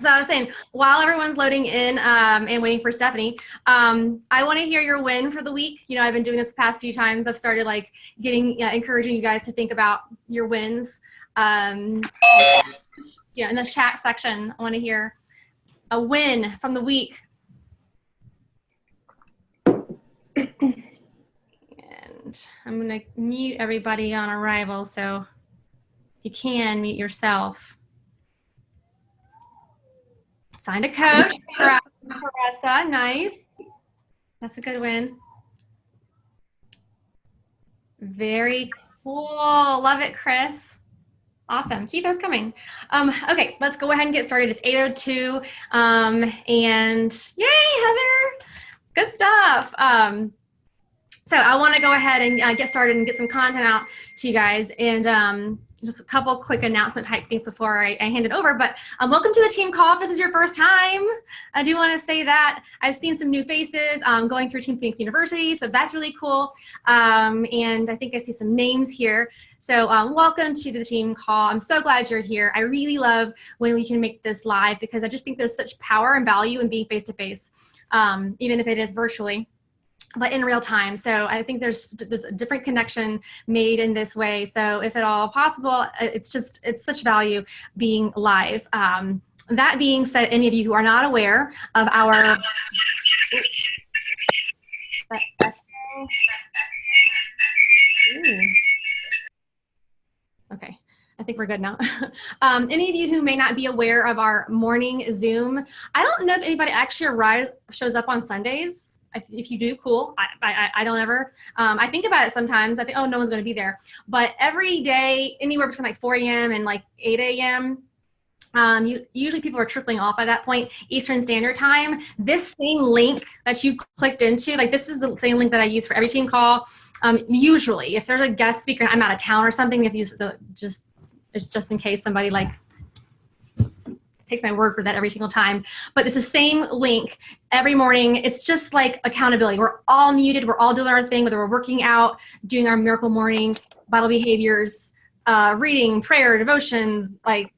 So I was saying, while everyone's loading in and waiting for Stephanie, I want to hear your win for the week. You know, I've been doing this the past few times. I've started like encouraging you guys to think about your wins. Um, in the chat section, I want to hear a win from the week. And I'm going to mute everybody on arrival. So if you can, mute yourself. Signed a coach, Caressa, nice. That's a good win. Very cool, love it, Chris. Awesome, keep those coming. Okay, let's go ahead and get started. It's 8:02, and yay, Heather, good stuff. So I want to go ahead and get started and get some content out to you guys, and just a couple quick announcement type things before I hand it over. But welcome to the team call. If this is your first time, I do want to say that I've seen some new faces going through Team Phoenix University, so that's really cool. And I think I see some names here. So welcome to the team call. I'm so glad you're here. I really love when we can make this live because I just think there's such power and value in being face-to-face, even if it is virtually, but in real time. So I think there's a different connection made in this way. So if at all possible, it's such value being live. That being said, any of you who are not aware of our, okay, I think we're good now. Any of you who may not be aware of our morning Zoom, I don't know if anybody actually shows up on Sundays. If you do, cool. I don't ever. I think about it sometimes. I think, oh, no one's going to be there. But every day, anywhere between like 4 a.m. and like 8 a.m., usually people are tripling off by that point, Eastern Standard Time. This same link that you clicked into, like this is the same link that I use for every team call. Usually, if there's a guest speaker and I'm out of town or something, we have to use it. So it's just in case somebody like takes my word for that every single time. But it's the same link every morning. It's just like accountability. We're all muted. We're all doing our thing, whether we're working out, doing our miracle morning, vital behaviors, reading, prayer, devotions, like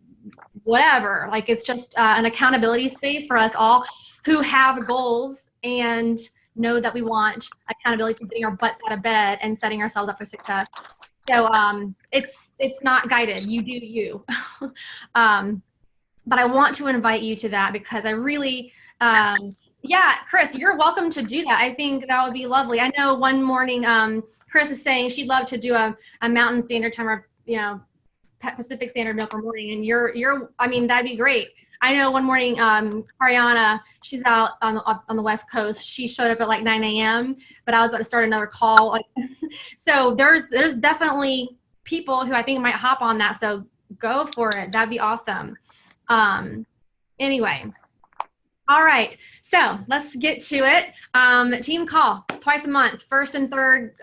whatever. Like it's just an accountability space for us all who have goals and know that we want accountability to getting our butts out of bed and setting ourselves up for success. So it's not guided. You do you. But I want to invite you to that because I really, yeah, Chris, you're welcome to do that. I think that would be lovely. I know one morning, Chris is saying she'd love to do a Mountain Standard Time or, Pacific Standard Miracle Morning, and I mean, that'd be great. I know one morning, Ariana, she's out on the West Coast. She showed up at like 9 a.m., but I was about to start another call. So there's definitely people who I think might hop on that. So go for it. That'd be awesome. Anyway, all right, so let's get to it. Team call twice a month, first and third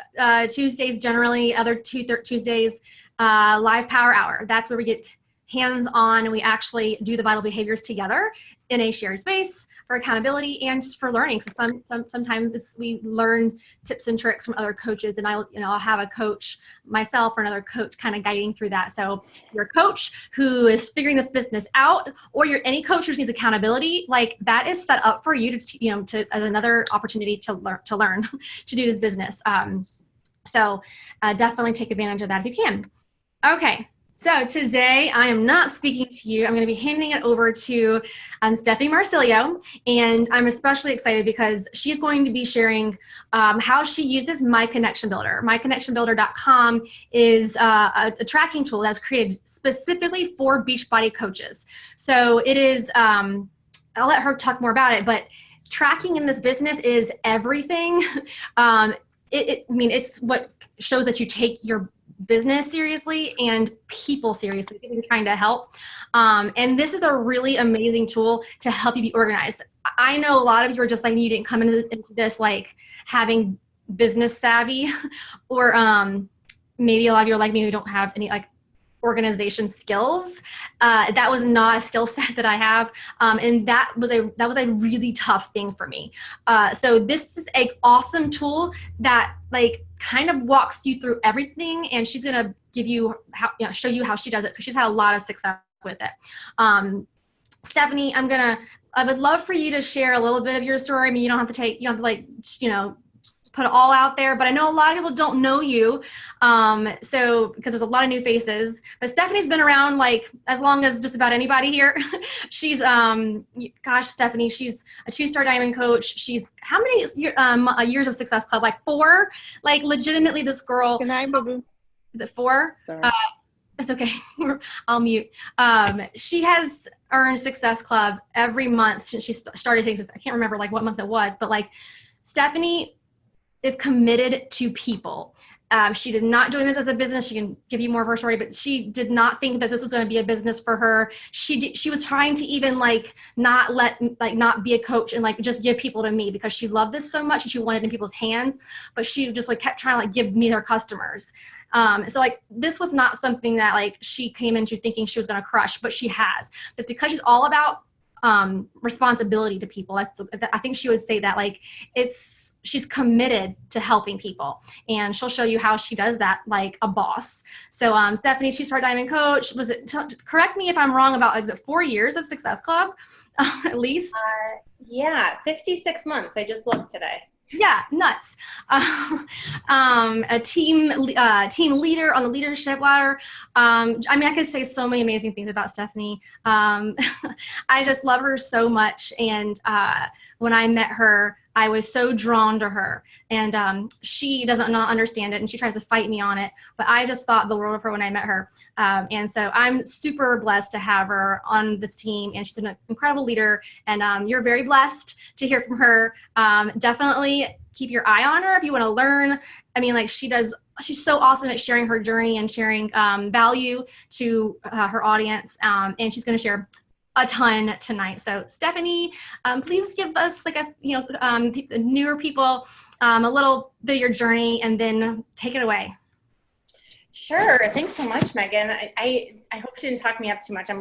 Tuesdays generally, other Tuesdays, live power hour. That's where we get hands-on and we actually do the vital behaviors together in a shared space for accountability and just for learning. So sometimes we learn tips and tricks from other coaches, and I'll have a coach myself or another coach kind of guiding through that. So you're a coach who is figuring this business out, or you're any coach who needs accountability, like that is set up for you to as another opportunity to learn to do this business. So definitely take advantage of that if you can. Okay. So today I am not speaking to you. I'm going to be handing it over to Stephanie Marsilio, and I'm especially excited because she's going to be sharing how she uses My Connection Builder. MyConnectionBuilder.com is a tracking tool that's created specifically for Beachbody coaches. So it is, I'll let her talk more about it, but tracking in this business is everything. It's what shows that you take your business seriously and people seriously. People are trying to help. And this is a really amazing tool to help you be organized. I know a lot of you are just like, you didn't come into this like having business savvy, or maybe a lot of you are like me who don't have any like organization skills. That was not a skill set that I have. And that was a really tough thing for me. So this is an awesome tool that like kind of walks you through everything, and she's going to give you show you how she does it, because she's had a lot of success with it. Stephanie, I would love for you to share a little bit of your story. I mean, you don't have to like, put it all out there, but I know a lot of people don't know you. So, because there's a lot of new faces, but Stephanie's been around like as long as just about anybody here. She's, gosh, Stephanie, she's a 2-star diamond coach. She's how many years of Success Club? Like 4? Like legitimately this girl. Good night, boo-boo. Is it 4? Sorry. It's okay. I'll mute. She has earned Success Club every month since she started things. I can't remember like what month it was, but like Stephanie is committed to people. She did not join this as a business. She can give you more of her story, but she did not think that this was going to be a business for her. She was trying to even like not be a coach and like just give people to me because she loved this so much and she wanted it in people's hands, but she just like kept trying to like give me her customers. So like this was not something that like she came into thinking she was going to crush, but she has. It's because she's all about responsibility to people. I think she would say that like she's committed to helping people, and she'll show you how she does that like a boss. So Stephanie, 2-star diamond coach, was it, correct me if I'm wrong, about, is it 4 years of Success Club at least? Yeah, 56 months. I just looked today. Yeah, nuts. A team leader on the leadership ladder. I mean, I could say so many amazing things about Stephanie. I just love her so much. And when I met her, I was so drawn to her, and she doesn't not understand it, and she tries to fight me on it, but I just thought the world of her when I met her. And so I'm super blessed to have her on this team, and she's an incredible leader, and you're very blessed to hear from her. Definitely keep your eye on her if you want to learn. I mean, like she's so awesome at sharing her journey and sharing value to her audience, and she's going to share a ton tonight. So Stephanie, please give us like newer people a little bit of your journey, and then take it away. Sure. Thanks so much, Megan. I hope you didn't talk me up too much. I'm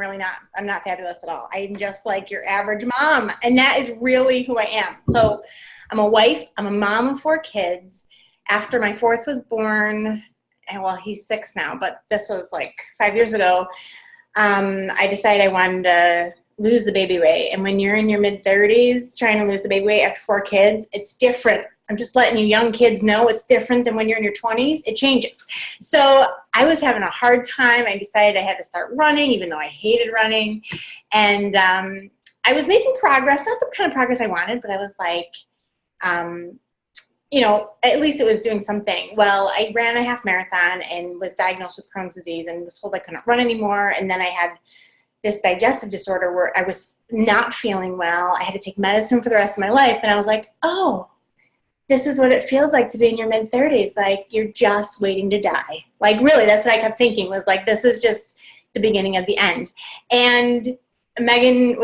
not fabulous at all. I'm just like your average mom, and that is really who I am. So I'm a wife. I'm a mom of 4 kids. After my 4th was born, and well, he's 6 now, but this was like 5 years ago, I decided I wanted to lose the baby weight. And when you're in your mid-30s trying to lose the baby weight after 4 kids, it's different. I'm just letting you young kids know it's different than when you're in your 20s. It changes. So I was having a hard time. I decided I had to start running, even though I hated running. And I was making progress, not the kind of progress I wanted, but I was like, at least it was doing something. Well, I ran a half marathon and was diagnosed with Crohn's disease and was told I couldn't run anymore. And then I had this digestive disorder where I was not feeling well. I had to take medicine for the rest of my life. And I was like, oh, this is what it feels like to be in your mid-30s. Like, you're just waiting to die. Like, really, that's what I kept thinking, was like, this is just the beginning of the end. And Megan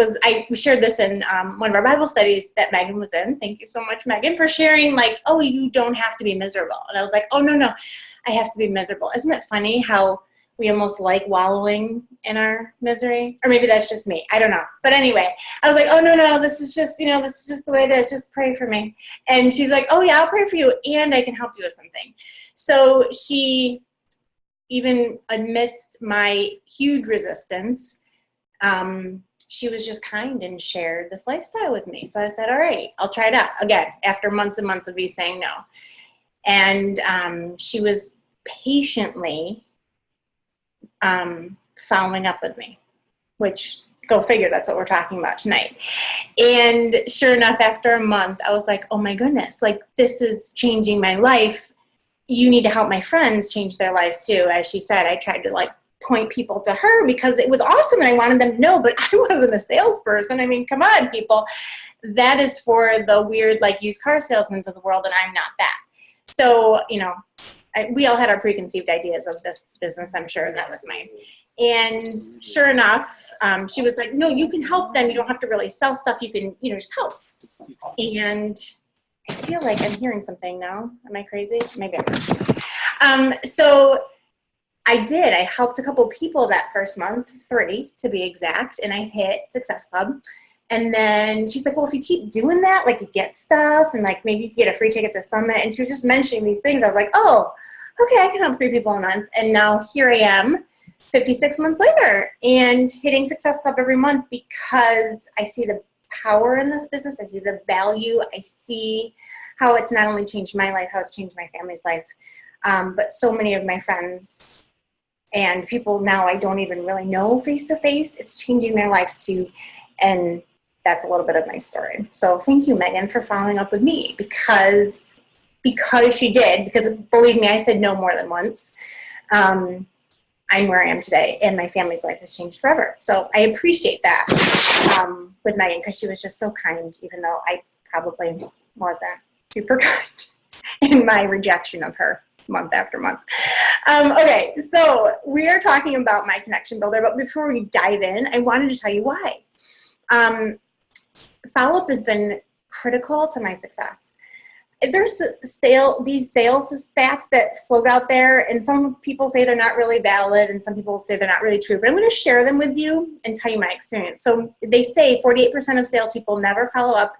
we shared this in one of our Bible studies that Megan was in. Thank you so much, Megan, for sharing, like, oh, you don't have to be miserable. And I was like, oh, no, I have to be miserable. Isn't it funny how we almost like wallowing in our misery? Or maybe that's just me. I don't know. But anyway, I was like, oh, no, this is just, this is just the way it is. Just pray for me. And she's like, oh, yeah, I'll pray for you, and I can help you with something. So she, even amidst my huge resistance, she was just kind and shared this lifestyle with me. So I said, all right, I'll try it out again, after months and months of me saying no. And she was patiently following up with me, which, go figure, that's what we're talking about tonight. And sure enough, after a month, I was like, oh my goodness, like, this is changing my life. You need to help my friends change their lives too. As she said, I tried to like point people to her because it was awesome and I wanted them to know, but I wasn't a salesperson. I mean, come on, people. That is for the weird, like, used car salesmen of the world, and I'm not that. So, we all had our preconceived ideas of this business, I'm sure. That was mine. And sure enough, she was like, no, you can help them. You don't have to really sell stuff. You can, just help. And I feel like I'm hearing something now. Am I crazy? Maybe I'm not. So I did. I helped a couple people that first month, 3 to be exact, and I hit Success Club. And then she's like, well, if you keep doing that, like, you get stuff, and like maybe you get a free ticket to Summit. And she was just mentioning these things. I was like, oh, okay, I can help 3 people a month. And now here I am, 56 months later and hitting Success Club every month because I see the power in this business. I see the value. I see how it's not only changed my life, how it's changed my family's life, but so many of my friends and people now I don't even really know face to face. It's changing their lives too. And that's a little bit of my story. So thank you, Megan, for following up with me because she did, because believe me, I said no more than once. I'm where I am today, and my family's life has changed forever. So I appreciate that with Megan because she was just so kind, even though I probably wasn't super kind in my rejection of her month after month. Okay, so we are talking about my connection builder, but before we dive in, I wanted to tell you why. Follow-up has been critical to my success. There's these sales stats that float out there, and some people say they're not really valid, and some people say they're not really true, but I'm going to share them with you and tell you my experience. So they say 48% of salespeople never follow up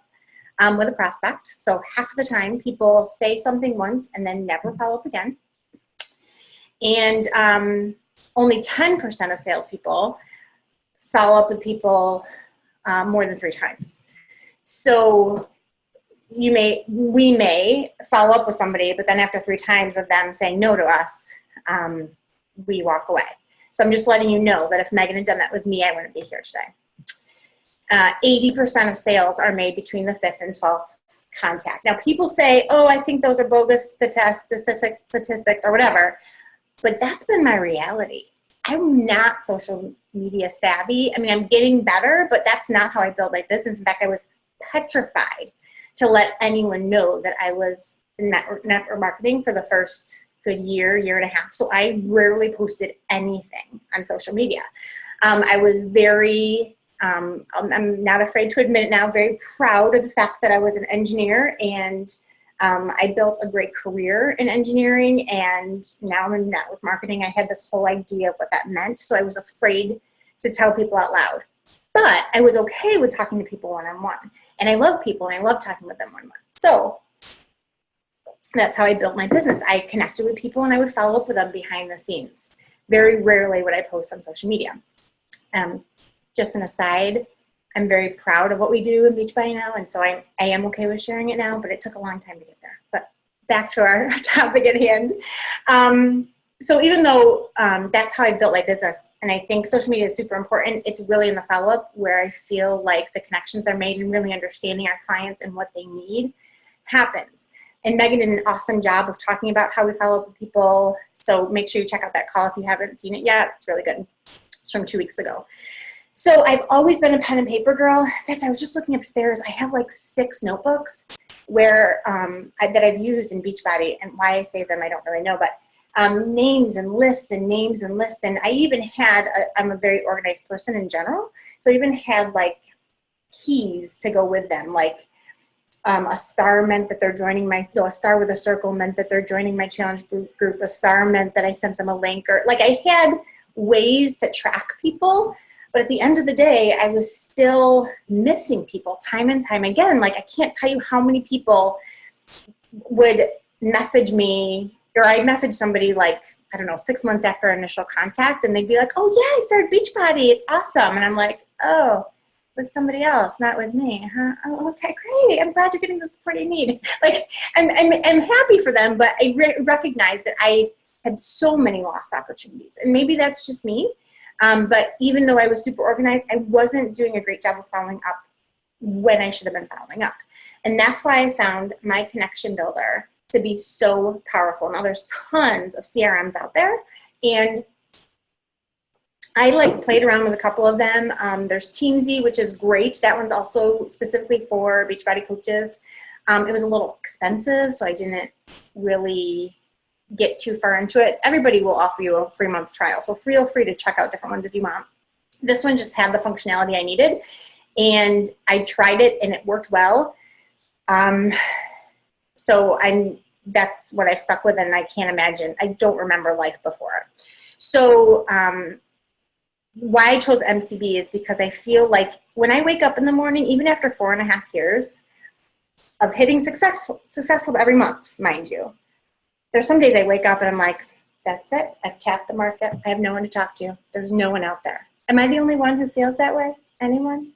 with a prospect. So half the time people say something once and then never follow up again. And only 10% of salespeople follow up with people more than 3 times. So we may follow up with somebody, but then after 3 times of them saying no to us, we walk away. So I'm just letting you know that if Megan had done that with me, I wouldn't be here today. 80% of sales are made between the 5th and 12th contact. Now people say, oh, I think those are bogus statistics or whatever, but that's been my reality. I'm not social media savvy. I mean, I'm getting better, but that's not how I build my business. In fact, I was petrified to let anyone know that I was in network marketing for the first good year and a half. So I rarely posted anything on social media. I was very, I'm not afraid to admit it now, very proud of the fact that I was an engineer, and I built a great career in engineering, and now I'm in network marketing. I had this whole idea of what that meant, so I was afraid to tell people out loud. But I was okay with talking to people one-on-one. And I love people, and I love talking with them one-on-one. So that's how I built my business. I connected with people, and I would follow up with them behind the scenes. Very rarely would I post on social media. Just an aside, I'm very proud of what we do in Beachbody now, and so I am okay with sharing it now, but it took a long time to get there. But back to our topic at hand. So even though that's how I built my business, and I think social media is super important, it's really in the follow-up where I feel like the connections are made and really understanding our clients and what they need happens. And Megan did an awesome job of talking about how we follow up with people, so make sure you check out that call if you haven't seen it yet. It's really good. It's from 2 weeks ago. So I've always been a pen and paper girl. In fact, I was just looking upstairs. I have like 6 notebooks where that I've used in Beachbody, and why I save them I don't really know, but names and lists and names and lists. And I even had, I'm a very organized person in general, so I even had like keys to go with them. Like a star meant that they're joining a star with a circle meant that they're joining my challenge group. A star meant that I sent them a link, or like I had ways to track people. But at the end of the day, I was still missing people time and time again. Like I can't tell you how many people would message me, or I'd message somebody like, I don't know, 6 months after initial contact, and they'd be like, oh yeah, I started Beachbody, it's awesome. And I'm like, oh, with somebody else, not with me. Huh? Oh, okay, great. I'm glad you're getting the support you need. Like, I'm happy for them, but I recognize that I had so many lost opportunities. And maybe that's just me. But even though I was super organized, I wasn't doing a great job of following up when I should have been following up. And that's why I found my connection builder to be so powerful. Now there's tons of CRMs out there, and I like played around with a couple of them. There's Teamzy, which is great. That one's also specifically for Beachbody coaches. It was a little expensive, so I didn't really get too far into it. Everybody will offer you a free month trial, so feel free to check out different ones if you want. This one just had the functionality I needed, and I tried it and it worked well. So that's what I've stuck with, and I can't imagine, I don't remember life before it. So why I chose MCB is because I feel like when I wake up in the morning, even after 4.5 years of hitting successful every month, mind you, there's some days I wake up and I'm like, That's it. I've tapped the market. I have no one to talk to. There's no one out there. Am I the only one who feels that way? Anyone?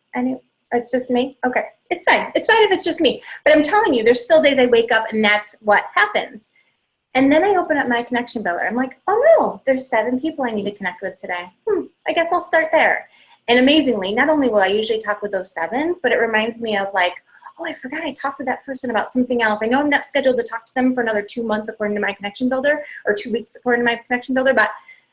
It's just me? Okay. It's fine. It's fine if it's just me. But I'm telling you, there's still days I wake up and that's what happens. And then I open up my connection builder. I'm like, oh no, there's 7 people I need to connect with today. I guess I'll start there. And amazingly, not only will I usually talk with those 7, but it reminds me of like, oh, I forgot I talked with that person about something else. I know I'm not scheduled to talk to them for another 2 months according to my connection builder, or 2 weeks according to my connection builder, but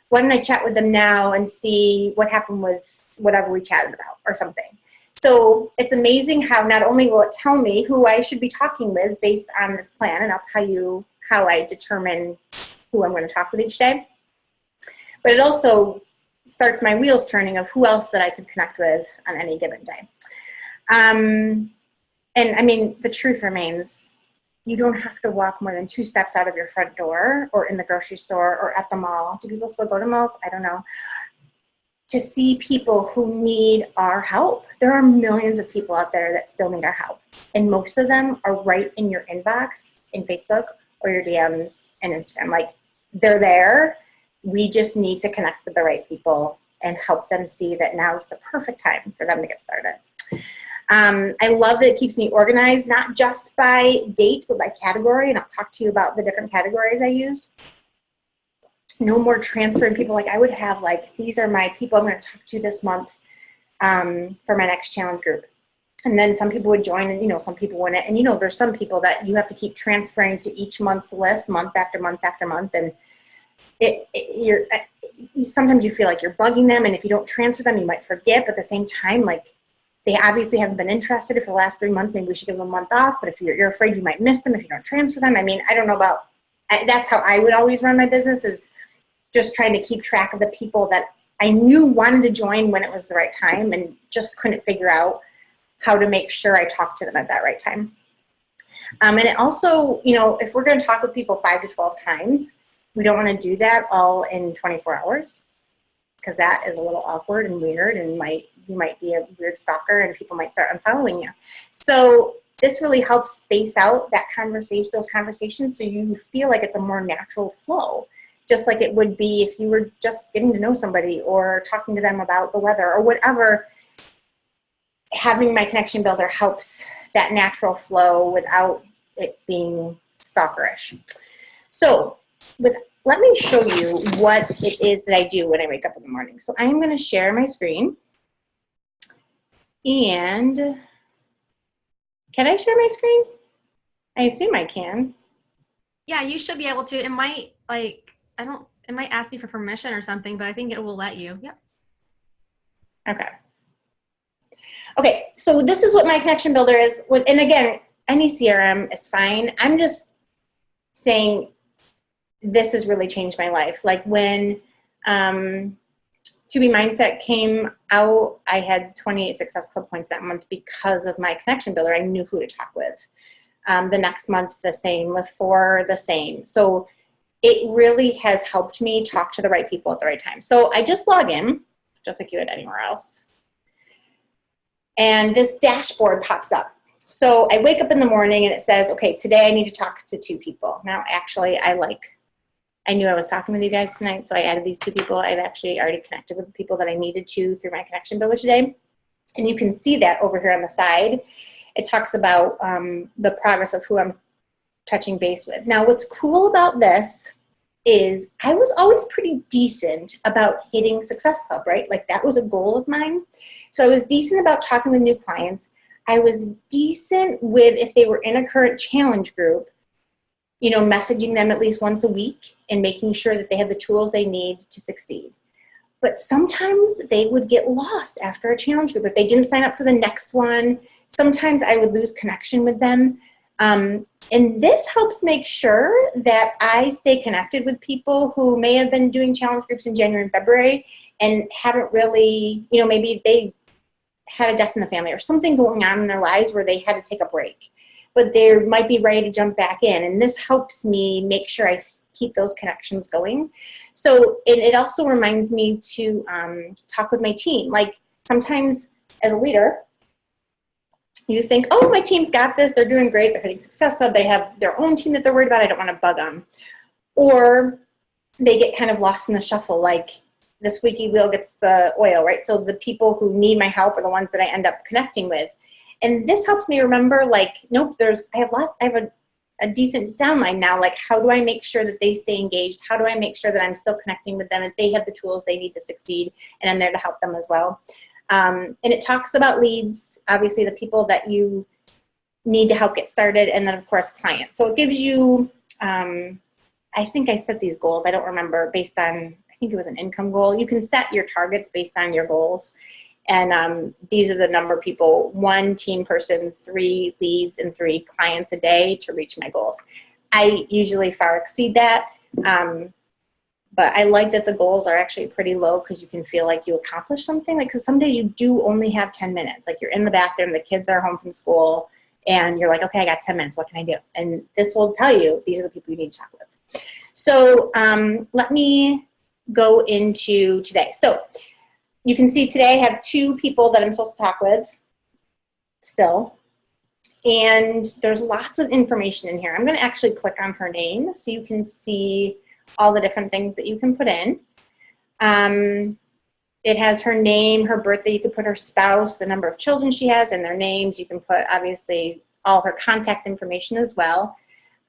why don't I chat with them now and see what happened with whatever we chatted about or something. So it's amazing how not only will it tell me who I should be talking with based on this plan, and I'll tell you how I determine who I'm going to talk with each day, but it also starts my wheels turning of who else that I could connect with on any given day. And I mean, the truth remains, you don't have to walk more than 2 steps out of your front door or in the grocery store or at the mall. Do people still go to malls? I don't know. To see people who need our help. There are millions of people out there that still need our help. And most of them are right in your inbox in Facebook or your DMs and Instagram. Like, they're there. We just need to connect with the right people and help them see that now's the perfect time for them to get started. I love that it keeps me organized, not just by date, but by category. And I'll talk to you about the different categories I use. No more transferring people. Like, I would have like, these are my people I'm going to talk to this month for my next challenge group. And then some people would join and, you know, some people wouldn't. And, you know, there's some people that you have to keep transferring to each month's list month after month after month. And sometimes you feel like you're bugging them. And if you don't transfer them, you might forget. But at the same time, like, they obviously haven't been interested for the last 3 months. Maybe we should give them a month off. But if you're afraid you might miss them if you don't transfer them. I mean, I don't know about, that's how I would always run my business, is just trying to keep track of the people that I knew wanted to join when it was the right time and just couldn't figure out how to make sure I talked to them at that right time. And it also, you know, if we're going to talk with people 5 to 12 times, we don't want to do that all in 24 hours because that is a little awkward and weird, and you might be a weird stalker and people might start unfollowing you. So this really helps space out that conversation, those conversations, so you feel like it's a more natural flow, just like it would be if you were just getting to know somebody or talking to them about the weather or whatever. Having my connection builder helps that natural flow without it being stalkerish. So let me show you what it is that I do when I wake up in the morning. So I'm going to share my screen. And can I share my screen? I assume I can. Yeah, you should be able to. It might, like, it might ask you for permission or something, but I think it will let you. Yep. Okay, so this is what my connection builder is. And again, any CRM is fine. I'm just saying this has really changed my life. Like when To Be Mindset came out, I had 28 Success Club points that month because of my connection builder. I knew who to talk with. The next month, the same. With 4, the same. So it really has helped me talk to the right people at the right time. So I just log in, just like you would anywhere else. And this dashboard pops up. So I wake up in the morning and it says, okay, today I need to talk to 2 people. Now, actually, I knew I was talking with you guys tonight, so I added these 2 people. I've actually already connected with the people that I needed to through my connection builder today. And you can see that over here on the side. It talks about the progress of who I'm touching base with. Now, what's cool about this is I was always pretty decent about hitting Success Club, right? Like that was a goal of mine. So I was decent about talking with new clients. I was decent with, if they were in a current challenge group, you know, messaging them at least once a week and making sure that they had the tools they need to succeed. But sometimes they would get lost after a challenge group. If they didn't sign up for the next one, sometimes I would lose connection with them. And this helps make sure that I stay connected with people who may have been doing challenge groups in January and February and haven't really, you know, maybe they had a death in the family or something going on in their lives where they had to take a break, but they might be ready to jump back in. And this helps me make sure I keep those connections going. So it also reminds me to talk with my team. Like sometimes as a leader, you think, oh, my team's got this. They're doing great. They're hitting Success Club. They have their own team that they're worried about. I don't want to bug them. Or they get kind of lost in the shuffle, like the squeaky wheel gets the oil, right? So the people who need my help are the ones that I end up connecting with. And this helps me remember, like, nope, I have a decent downline now. Like, how do I make sure that they stay engaged? How do I make sure that I'm still connecting with them and they have the tools they need to succeed, and I'm there to help them as well. And it talks about leads, obviously the people that you need to help get started, and then of course clients. So it gives you, I think I set these goals, I don't remember, based on, I think it was an income goal. You can set your targets based on your goals. And these are the number of people: 1 team person, 3 leads, and 3 clients a day to reach my goals. I usually far exceed that. But I like that the goals are actually pretty low, because you can feel like you accomplished something. Like, because some days you do only have 10 minutes. Like, you're in the bathroom, the kids are home from school, and you're like, okay, I got 10 minutes. What can I do? And this will tell you these are the people you need to talk with. So let me go into today. So you can see today I have 2 people that I'm supposed to talk with still. And there's lots of information in here. I'm going to actually click on her name so you can see all the different things that you can put in. It has her name, her birthday. You can put her spouse, the number of children she has, and their names. You can put, obviously, all her contact information as well.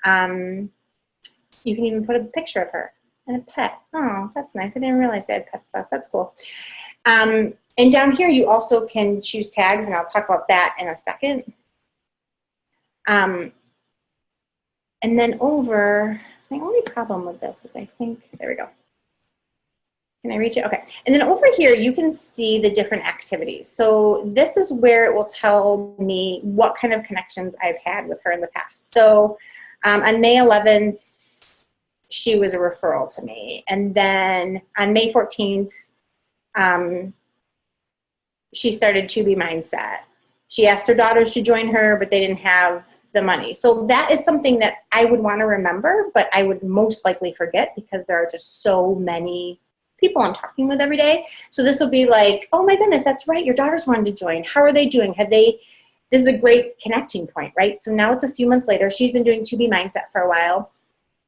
You can even put a picture of her and a pet. Oh, that's nice. I didn't realize they had pet stuff. That's cool. And down here, you also can choose tags, and I'll talk about that in a second. And then over, my only problem with this is I think, there we go. Can I reach it? Okay. And then over here, you can see the different activities. So this is where it will tell me what kind of connections I've had with her in the past. So on May 11th, she was a referral to me. And then on May 14th, she started To Be Mindset. She asked her daughters to join her, but they didn't have the money. So that is something that I would want to remember, but I would most likely forget, because there are just so many people I'm talking with every day. So this will be like, oh my goodness, that's right, your daughters wanted to join. How are they doing? This is a great connecting point, right? So now it's a few months later. She's been doing To Be Mindset for a while.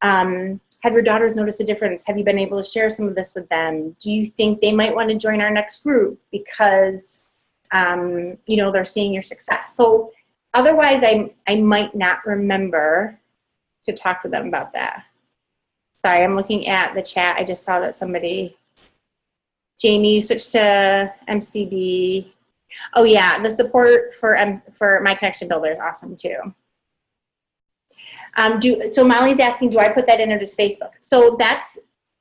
Have your daughters noticed a difference? Have you been able to share some of this with them? Do you think they might want to join our next group because, you know, they're seeing your success? So otherwise, I might not remember to talk to them about that. Sorry, I'm looking at the chat. I just saw that somebody, Jamie, you switched to MCB. Oh yeah, the support for My Connection Builder is awesome too. So Molly's asking, do I put that in or just Facebook? So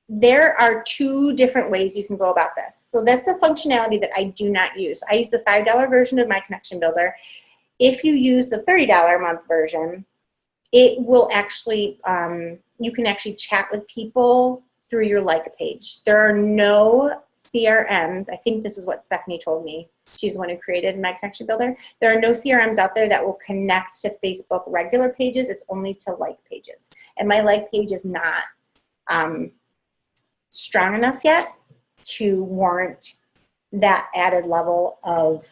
there are 2 different ways you can go about this. So that's the functionality that I do not use. I use the $5 version of My Connection Builder. If you use the $30 a month version, it will actually, you can actually chat with people through your like page. There are no CRMs. I think this is what Stephanie told me. She's the one who created My Connection Builder. There are no CRMs out there that will connect to Facebook regular pages. It's only to like pages. And my like page is not strong enough yet to warrant that added level of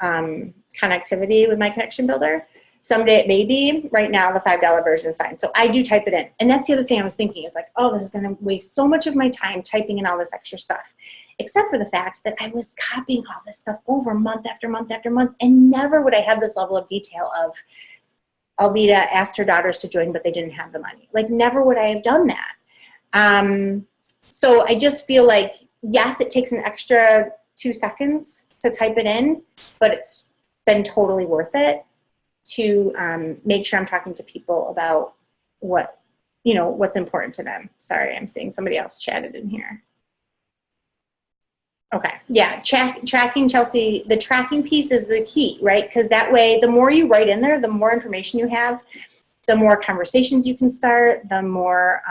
connectivity with My Connection Builder. Someday it may be. Right now, the $5 version is fine. So I do type it in. And that's the other thing I was thinking is like, oh, this is going to waste so much of my time typing in all this extra stuff. Except for the fact that I was copying all this stuff over month after month after month. And never would I have this level of detail of Alvita asked her daughters to join, but they didn't have the money. Like, never would I have done that. So I just feel like, yes, it takes an extra 2 seconds to type it in, but it's been totally worth it to make sure I'm talking to people about what's important to them. Sorry, I'm seeing somebody else chatted in here. Okay, yeah, tracking, Chelsea, the tracking piece is the key, right? Because that way, the more you write in there, the more information you have, the more conversations you can start, the more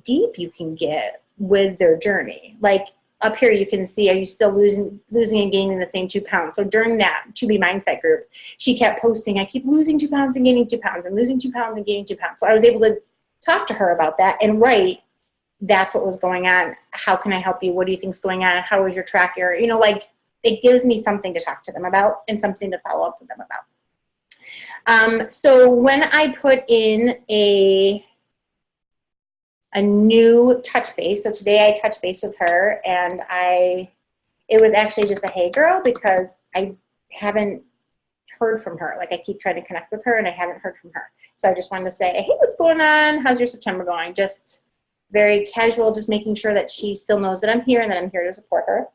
deep you can get with their journey. Like, up here you can see, are you still losing and gaining the same 2 pounds? So during that To Be Mindset group, she kept posting, I keep losing 2 pounds and gaining 2 pounds and losing 2 pounds and gaining 2 pounds. So I was able to talk to her about that and write, that's what was going on. How can I help you? What do you think's going on? How is your tracker? Like, it gives me something to talk to them about and something to follow up with them about. So when I put in a new touch base, so today I touched base with her, and it was actually just a hey girl, because I haven't heard from her. Like, I keep trying to connect with her and I haven't heard from her. So I just wanted to say, hey, what's going on? How's your September going? Just very casual, just making sure that she still knows that I'm here and that I'm here to support her.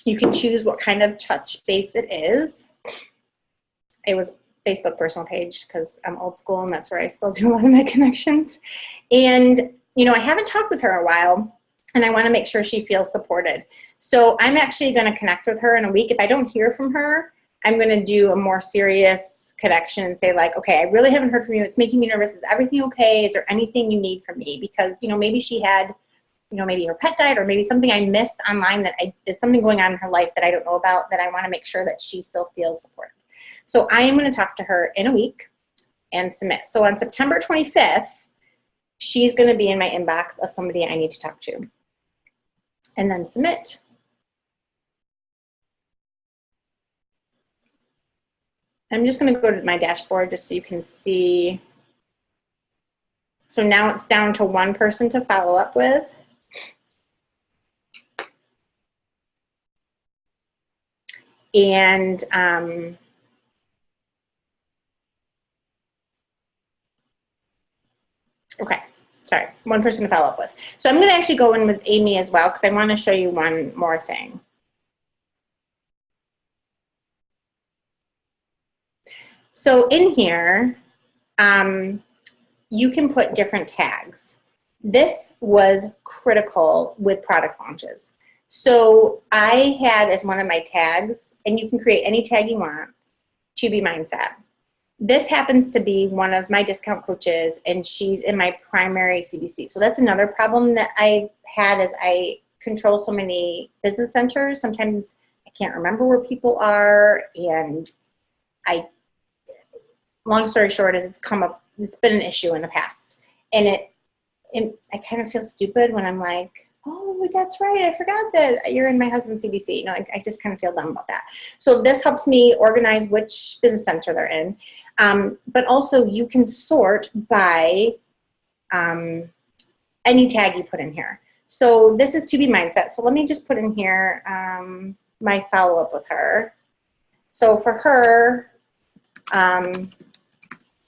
You can choose what kind of touch base it is. It was Facebook personal page, because I'm old school and that's where I still do a lot of my connections. And, you know, I haven't talked with her in a while, and I want to make sure she feels supported. So I'm actually going to connect with her in a week. If I don't hear from her, I'm going to do a more serious connection and say, like, okay, I really haven't heard from you. It's making me nervous. Is everything okay? Is there anything you need from me? Because, you know, maybe she had, you know, maybe her pet died, or maybe something I missed online, that there's something going on in her life that I don't know about, that I want to make sure that she still feels supported. So I am going to talk to her in a week and submit. So on September 25th, she's going to be in my inbox of somebody I need to talk to. And then submit. I'm just going to go to my dashboard just so you can see. So now it's down to one person to follow up with. And okay, sorry, one person to follow up with. So I'm going to actually go in with Amy as well, because I want to show you one more thing. So in here, you can put different tags. This was critical with product launches. So I had as one of my tags, and you can create any tag you want, To Be Mindset. This happens to be one of my discount coaches, and she's in my primary CBC. So that's another problem that I had, is I control so many business centers. Sometimes I can't remember where people are, and long story short is it's been an issue in the past. And I kind of feel stupid when I'm like, oh, that's right, I forgot that you're in my husband's CBC. You know, I just kind of feel dumb about that. So this helps me organize which business center they're in. But also you can sort by any tag you put in here. So this is To Be Mindset. So let me just put in here my follow-up with her. So for her,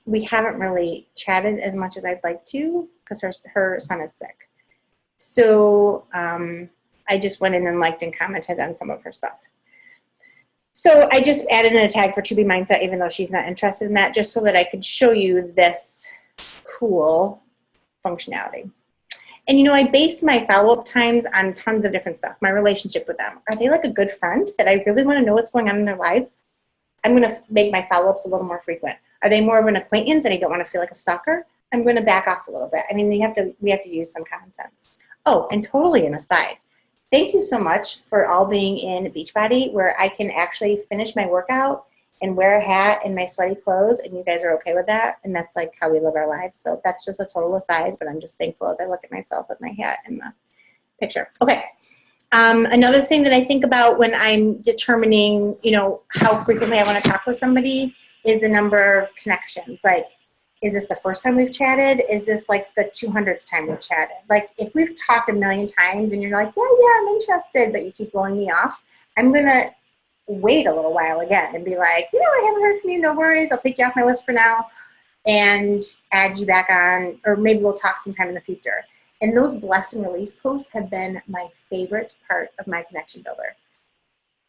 we haven't really chatted as much as I'd like to, because her son is sick. So I just went in and liked and commented on some of her stuff. So I just added in a tag for To Be Mindset, even though she's not interested in that, just so that I could show you this cool functionality. And, you know, I base my follow-up times on tons of different stuff. My relationship with them. Are they like a good friend that I really want to know what's going on in their lives? I'm going to make my follow-ups a little more frequent. Are they more of an acquaintance and I don't want to feel like a stalker? I'm going to back off a little bit. I mean, we have to use some common sense. Oh, and totally an aside. Thank you so much for all being in Beachbody, where I can actually finish my workout and wear a hat in my sweaty clothes, and you guys are okay with that, and that's like how we live our lives. So that's just a total aside, but I'm just thankful as I look at myself with my hat in the picture. Okay. Another thing that I think about when I'm determining, you know, how frequently I want to talk with somebody is the number of connections. Like, is this the first time we've chatted? Is this like the 200th time we've chatted? Like, if we've talked a million times and you're like, yeah, I'm interested, but you keep blowing me off, I'm going to wait a little while again and be like, you know, I haven't heard from you, no worries, I'll take you off my list for now and add you back on, or maybe we'll talk sometime in the future. And those bless and release posts have been my favorite part of my connection builder.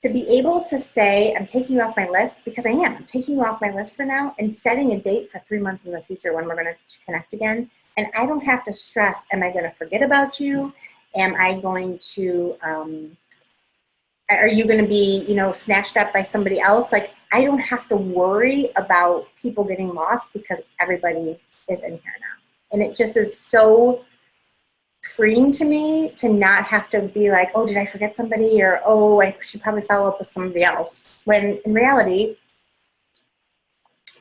To be able to say, I'm taking you off my list, because I am. I'm taking you off my list for now, and setting a date for 3 months in the future when we're going to connect again. And I don't have to stress, am I going to forget about you? Am I going to, are you going to be, you know, snatched up by somebody else? Like, I don't have to worry about people getting lost because everybody is in here now. And it just is so freeing to me to not have to be like, oh, did I forget somebody? Or, oh, I should probably follow up with somebody else. When in reality,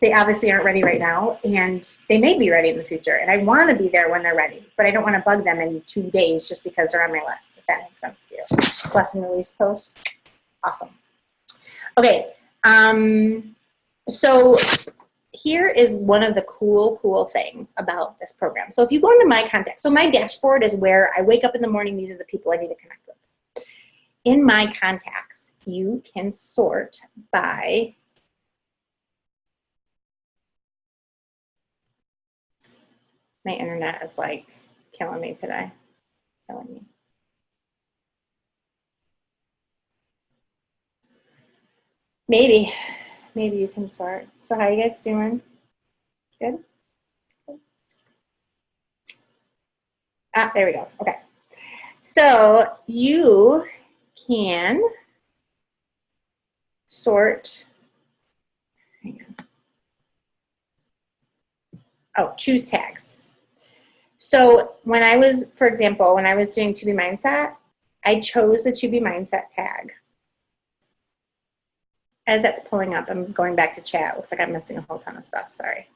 they obviously aren't ready right now, and they may be ready in the future. And I want to be there when they're ready, but I don't want to bug them in 2 days just because they're on my list, if that makes sense to you. Bless and release post. Awesome. Okay. So here is one of the cool things about this program. So if you go into my contacts, so my dashboard is where I wake up in the morning, these are the people I need to connect with. In my contacts, you can sort by my internet is like killing me today. Killing me. Maybe you can sort. So how you guys doing? Good? Ah, there we go. Okay. So you can sort. Hang on. Oh, choose tags. So when I was, for example, when I was doing To Be Mindset, I chose the To Be Mindset tag. As that's pulling up, I'm going back to chat. Looks like I'm missing a whole ton of stuff. Sorry.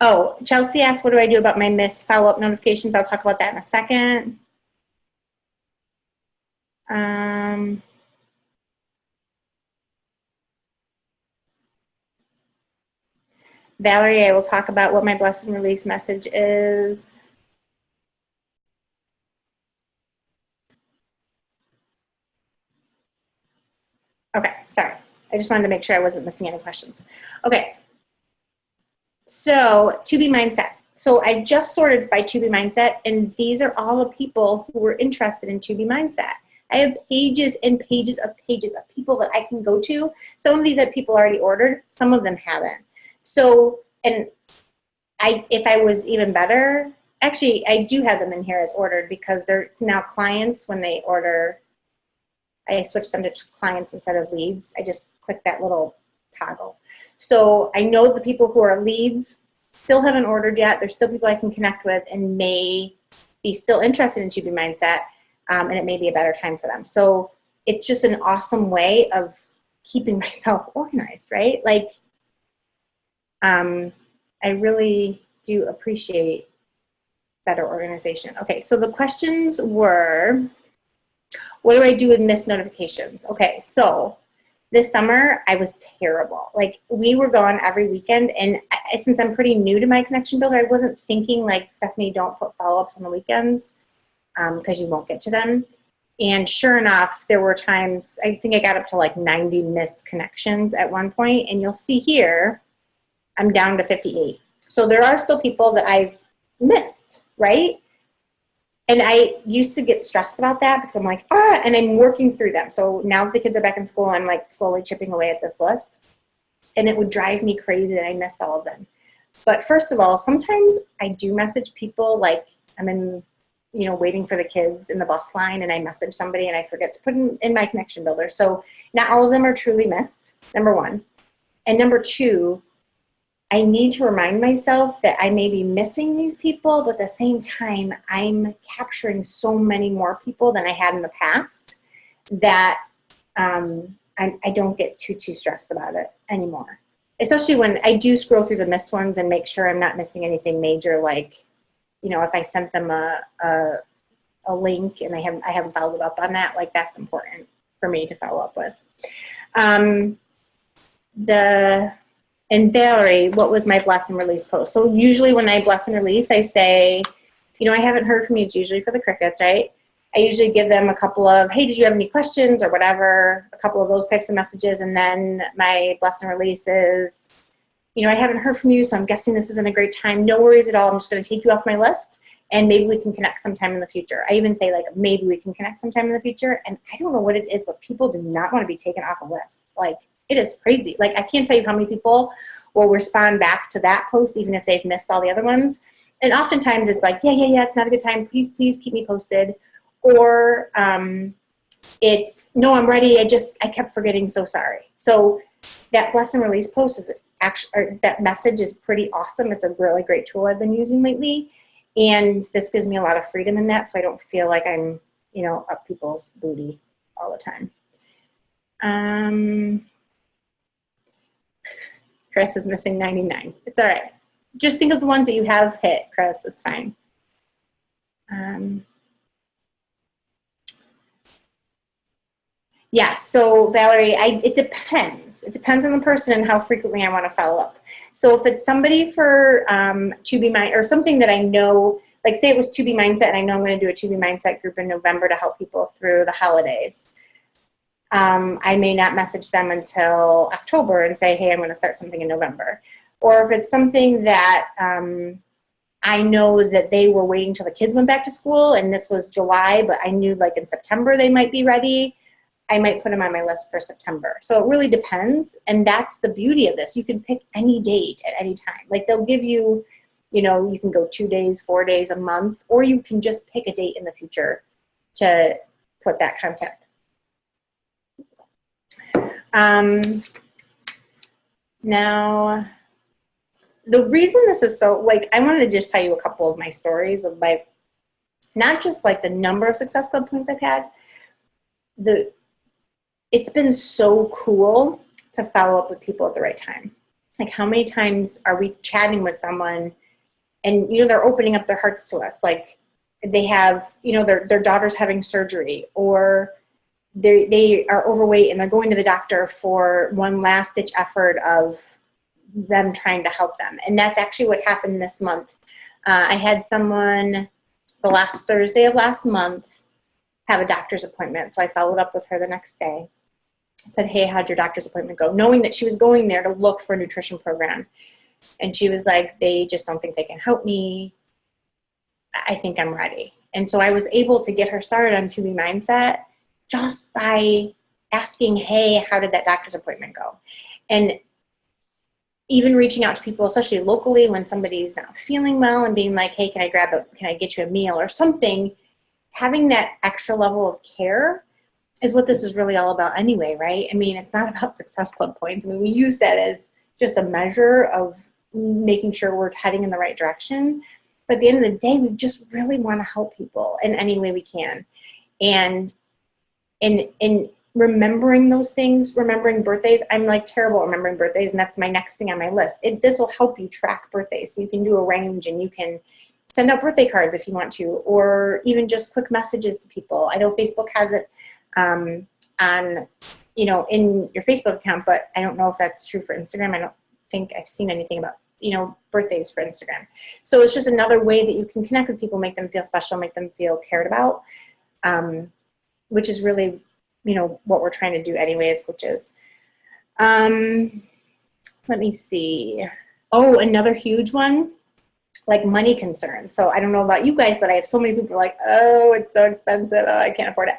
Oh, Chelsea asked, what do I do about my missed follow-up notifications? I'll talk about that in a second. Valerie, I will talk about what my blessed and release message is. Okay, sorry. I just wanted to make sure I wasn't missing any questions. Okay, so To Be Mindset. So I just sorted by To Be Mindset, and these are all the people who were interested in To Be Mindset. I have pages and pages of people that I can go to. Some of these are people already ordered, some of them haven't. So, and if I was even better, actually, I do have them in here as ordered because they're now clients when they order. I switch them to clients instead of leads. I just click that little toggle. So I know the people who are leads still haven't ordered yet. There's still people I can connect with and may be still interested in To Be Mindset, and it may be a better time for them. So it's just an awesome way of keeping myself organized, right? Like, I really do appreciate better organization. Okay, so the questions were, what do I do with missed notifications? Okay, so this summer I was terrible. Like, we were gone every weekend, and since I'm pretty new to my connection builder, I wasn't thinking like, Stephanie, don't put follow-ups on the weekends because you won't get to them. And sure enough, there were times, I think I got up to like 90 missed connections at one point, and you'll see here, I'm down to 58. So there are still people that I've missed, right? And I used to get stressed about that because I'm like, and I'm working through them. So now the kids are back in school, I'm like slowly chipping away at this list. And it would drive me crazy that I missed all of them. But first of all, sometimes I do message people, like I'm in, waiting for the kids in the bus line, and I message somebody and I forget to put in my connection builder. So not all of them are truly missed, number one. And number two, I need to remind myself that I may be missing these people, but at the same time, I'm capturing so many more people than I had in the past that I don't get too stressed about it anymore. Especially when I do scroll through the missed ones and make sure I'm not missing anything major, like, if I sent them a link and I haven't followed up on that, like that's important for me to follow up with. And Valerie, what was my bless and release post? So usually when I bless and release, I say, I haven't heard from you. It's usually for the crickets, right? I usually give them a couple of, hey, did you have any questions or whatever, a couple of those types of messages. And then my bless and release is, I haven't heard from you, so I'm guessing this isn't a great time. No worries at all. I'm just going to take you off my list, and maybe we can connect sometime in the future. I even say, like, maybe we can connect sometime in the future. And I don't know what it is, but people do not want to be taken off a list. Like, it is crazy. Like, I can't tell you how many people will respond back to that post, even if they've missed all the other ones. And oftentimes it's like, yeah, it's not a good time. Please keep me posted. Or it's, no, I'm ready. I kept forgetting. So sorry. So that bless and release post is actually, or that message is pretty awesome. It's a really great tool I've been using lately. And this gives me a lot of freedom in that. So I don't feel like I'm, up people's booty all the time. Chris is missing 99. It's all right. Just think of the ones that you have hit, Chris. It's fine. Yeah, so Valerie, it depends. It depends on the person and how frequently I want to follow up. So if it's somebody for To Be Mind, or something that I know, like say it was To Be Mindset, and I know I'm going to do a To Be Mindset group in November to help people through the holidays. I may not message them until October and say, hey, I'm going to start something in November. Or if it's something that I know that they were waiting till the kids went back to school, and this was July, but I knew like in September they might be ready, I might put them on my list for September. So it really depends, and that's the beauty of this. You can pick any date at any time. Like they'll give you, you know, you can go 2 days, 4 days, a month, or you can just pick a date in the future to put that content. Now, the reason this is so, like, I wanted to just tell you a couple of my stories of like, not just like the number of Success Club points I've had, it's been so cool to follow up with people at the right time. Like how many times are we chatting with someone and, you know, they're opening up their hearts to us. Like they have, you know, their daughter's having surgery, or they are overweight and they're going to the doctor for one last ditch effort of them trying to help them. And that's actually what happened this month. I had someone the last Thursday of last month have a doctor's appointment. So I followed up with her the next day. I said, hey, how'd your doctor's appointment go? Knowing that she was going there to look for a nutrition program. And she was like, they just don't think they can help me. I think I'm ready. And so I was able to get her started on To Be Mindset just by asking, hey, how did that doctor's appointment go? And even reaching out to people, especially locally, when somebody's not feeling well and being like, hey, can I get you a meal or something? Having that extra level of care is what this is really all about anyway, right? I mean, it's not about Success Club points. I mean, we use that as just a measure of making sure we're heading in the right direction. But at the end of the day, we just really want to help people in any way we can. And in remembering those things, remembering birthdays, I'm like terrible at remembering birthdays, and that's my next thing on my list. This will help you track birthdays. So you can do a range, and you can send out birthday cards if you want to, or even just quick messages to people. I know Facebook has it on, you know, in your Facebook account, but I don't know if that's true for Instagram. I don't think I've seen anything about, you know, birthdays for Instagram. So it's just another way that you can connect with people, make them feel special, make them feel cared about, which is really, you know, what we're trying to do anyway as coaches. Let me see. Oh, another huge one, like money concerns. So I don't know about you guys, but I have so many people like, oh, it's so expensive. Oh, I can't afford it.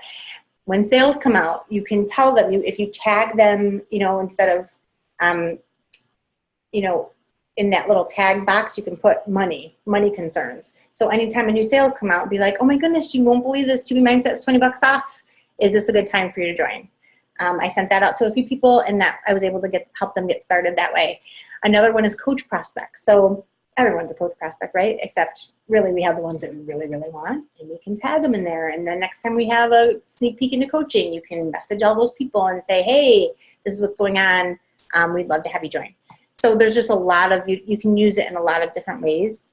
When sales come out, you can tell them, if you tag them, you know, instead of, you know, in that little tag box, you can put money concerns. So anytime a new sale come out, be like, oh my goodness, you won't believe this, To Be Mindset is $20 off. Is this a good time for you to join? I sent that out to a few people, and that I was able to help them get started that way. Another one is coach prospects. So everyone's a coach prospect, right? Except really we have the ones that we really, really want, and we can tag them in there. And then next time we have a sneak peek into coaching, you can message all those people and say, hey, this is what's going on. We'd love to have you join. So there's just a lot of, you can use it in a lot of different ways.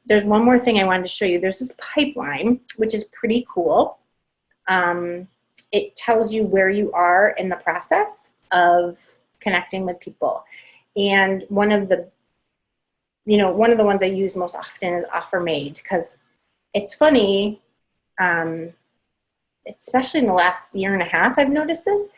There's one more thing I wanted to show you. There's this pipeline, which is pretty cool. It tells you where you are in the process of connecting with people. And one of the ones I use most often is OfferMade, because it's funny, especially in the last year and a half, I've noticed this.